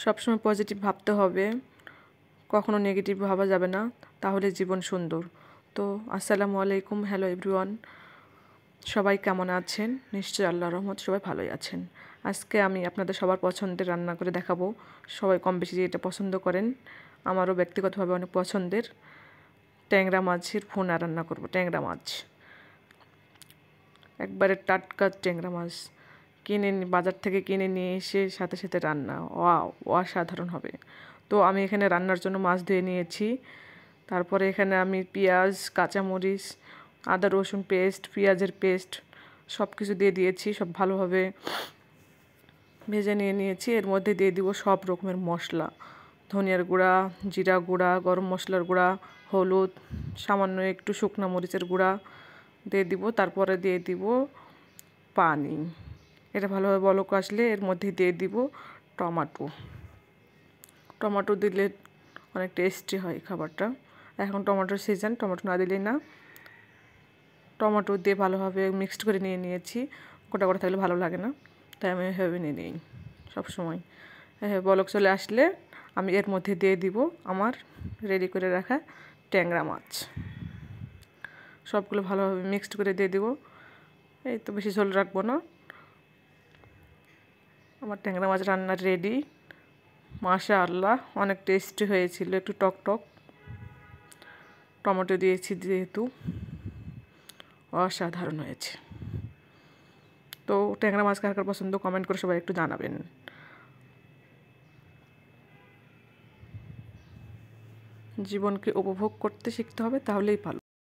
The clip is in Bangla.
সবসময় পজিটিভ ভাবতে হবে, কখনো নেগেটিভ ভাবা যাবে না, তাহলে জীবন সুন্দর। তো আসসালামু আলাইকুম, হ্যালো এভরিওয়ান, সবাই কেমন আছেন? নিশ্চয়ই আল্লাহর রহমত সবাই ভালোই আছেন। আজকে আমি আপনাদের সবার পছন্দের রান্না করে দেখাবো। সবাই কম বেশি যেটা পছন্দ করেন, আমারও ব্যক্তিগতভাবে অনেক পছন্দের ট্যাংরা মাছের ভুনা রান্না করব। ট্যাংরা মাছ, একবারে টাটকা ট্যাংরা মাছ বাজার থেকে কিনে নিয়ে এসে সাথে সাথে রান্না, অসাধারণ হবে। তো আমি এখানে রান্নার জন্য মাছ ধুয়ে নিয়েছি। তারপরে এখানে আমি পেঁয়াজ, কাঁচামরিচ, আদা রসুন পেস্ট, পেঁয়াজের পেস্ট সব কিছু দিয়ে দিয়েছি। সব ভালোভাবে ভেজে নিয়েছি। এর মধ্যে দিয়ে দিব সব রকমের মশলা, ধনিয়ার গুঁড়া, জিরা গুঁড়া, গরম মশলার গুঁড়া, হলুদ, সামান্য একটু শুকনো মরিচের গুঁড়া দিয়ে দিব। তারপরে দিয়ে দিব পানি। এটা ভালোভাবে বলক আসলে এর মধ্যে দিয়ে দিব টমেটো দিলে অনেক টেস্টি হয় খাবারটা। এখন টমেটোর সিজন, টমেটো না দিলেই না। টমেটো দিয়ে ভালোভাবে মিক্সড করে নিয়েছি। গোটা গোটা থাকলে ভালো লাগে না, তাই আমি এভাবে নিয়ে নিই সবসময়। বলক চলে আসলে আমি এর মধ্যে দিয়ে দিব আমার রেডি করে রাখা ট্যাংরা মাছ। সবগুলো ভালোভাবে মিক্সড করে দিয়ে দিব। এই তো, বেশি ঝোল রাখবো না। আমার ট্যাংরা মাছ রান্না রেডি। মাশাআল্লাহ, অনেক টেস্টি হয়েছিল, একটু টক টক, টমেটো দিয়েছি যেহেতু, অসাধারণ হয়েছে। তো ট্যাংরা মাছ কার কার পছন্দ কমেন্ট করে সবাই একটু জানাবেন। জীবনকে উপভোগ করতে শিখতে হবে, তাহলেই ভালো।